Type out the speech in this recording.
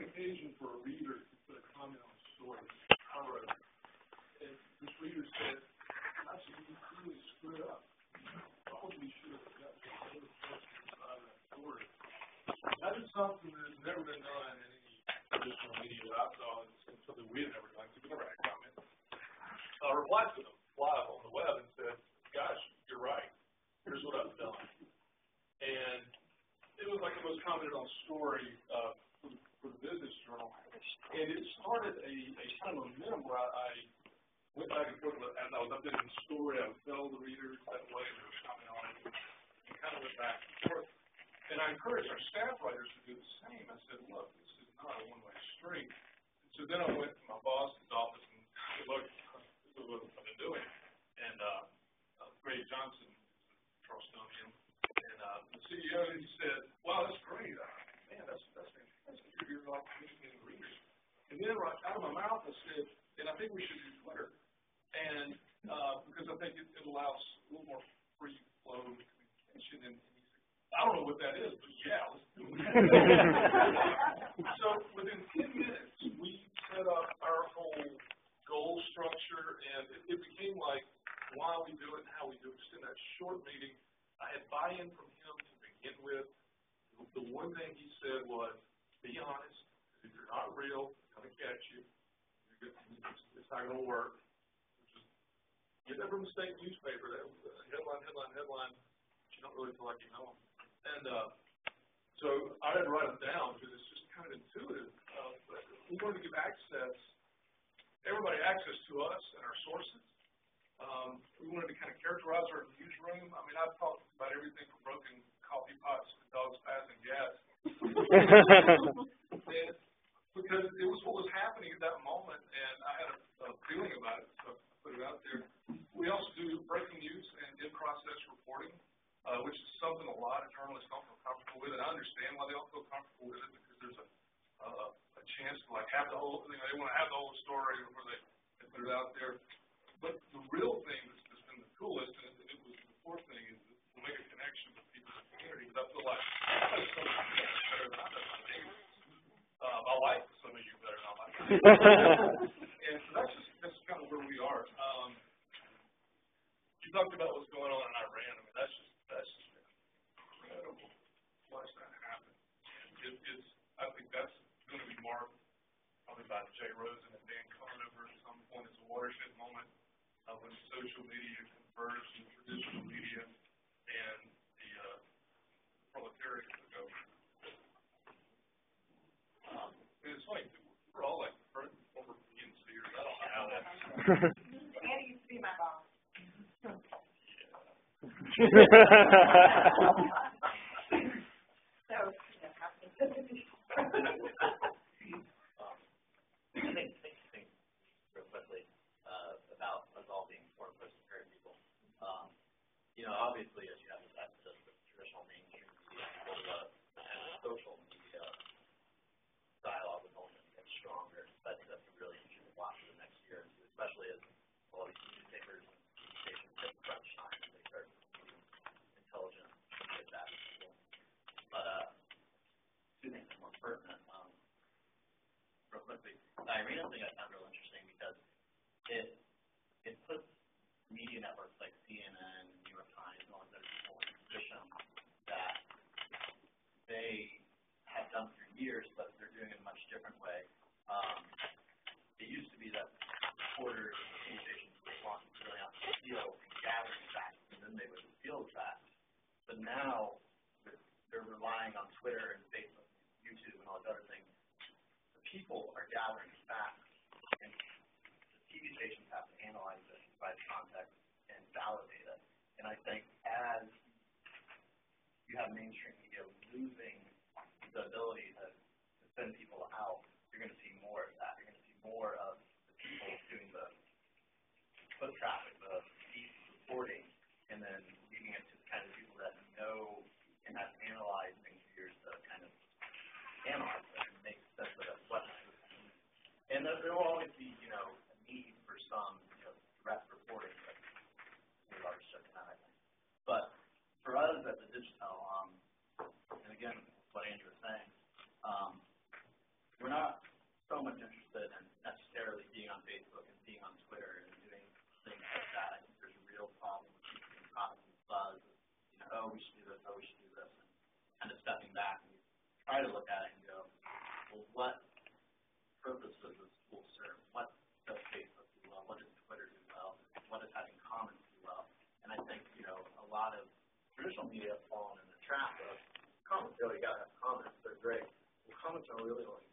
an occasion for a reader to put a comment on a story I wrote. And this reader said, gosh, you really screwed up. Probably should have gotten the other person inside of that story. That is something that has never been done in any traditional media that I saw. It's something we had never done. So we never had comments. I replied to them live on the web and said, gosh, you're right. Here's what I've done. And it was like the most commented on story for the Business Journal. And it started a kind of a momentum where I went back and forth as I was updating the story. I would tell the readers that way, they would comment on it, and kind of went back and forth. And I encouraged our staff writers to do the same. I said, look, this is not a one-way street. And so then I went to my boss's office and said, look, this is what I've been doing. And Greg Johnson, Charlestonian, and the CEO, he said, wow, that's great. Man, that's fantastic. You're like communicating with readers. And then right out of my mouth, I said, and I think we should do Twitter. And because I think it allows a little more free flow of communication. And he said, I don't know what that is, but yeah, let's do it. So within 10 minutes, we set up our whole goal structure, and it became like why we do it and how we do it. Just in that short meeting, I had buy-in from him to begin with. The one thing he said was, be honest. If you're not real, it's going to catch you. It's not going to work. Just get that from the state newspaper. That was headline. But you don't really feel like you know them. And so I had to write them down because it's just kind of intuitive. But we wanted to give everybody access to us and our sources. We wanted to kind of characterize our newsroom. I mean, I've talked about everything from broken coffee pots to dogs passing gas. And because it was what was happening at that moment, and I had a feeling about it, so I put it out there. We also do breaking news and in-process reporting, which is something a lot of journalists don't feel comfortable with, and I understand why they don't feel comfortable with it, because there's a chance to like have the whole, they want to have the whole story before they put it out there. But the real thing that's been the coolest, and it was the fourth thing, is to make a connection with people in the community, because I feel like I know some of you better than I know my neighbors. I like some of you better than I like my neighbors. And so that's kind of where we are. You talked about what's going on in Iran. I mean, that's just incredible. Watch that happen. And I think that's going to be marked probably by Jay Rosen and Dan Conover at some point. It's a watershed moment when social media converges with traditional media and the proletariat of the government. It's like we're all like former PNCers. I don't know how that's. Andy used to be my boss. Think real quickly about us all being more post-prepared people. Obviously, as you have this access to traditional mainstream media, and social media dialogue with Holman gets stronger. That's a really interesting to watch for the next year, especially as all these newspapers and stations hit crunch time and they start being intelligent and get that to people. But two things are more pertinent. Real quickly, the Irina thing I found real interesting because it puts media networks like CNN, New York Times, and all these other people in a position that they have done for years, but they're doing it in a much different way. It used to be that reporters and TV stations were responsible for going out to the field and gathering facts, and then they would field facts. But now they're relying on Twitter and Facebook, YouTube, and all those other things. The people are gathering facts, and the TV stations have to analyze it, provide context, and validate it. And I think as you have mainstream media losing the ability to send people out, you're going to see more of that. You're going to see more of the people doing the foot traffic, the deep reporting, and then leaving it to the kind of people that know and have analyzed things for years to kind of analyze it and make sense of it. And there will always be, a need for some, direct reporting, but we've already shut that, I think. But for us at the Digitel, purpose does the school serve? What does Facebook do well? What does Twitter do well? What does having comments do well? And I think, a lot of traditional media have fallen in the trap of comments. You gotta have comments, they're great. Well, comments are really only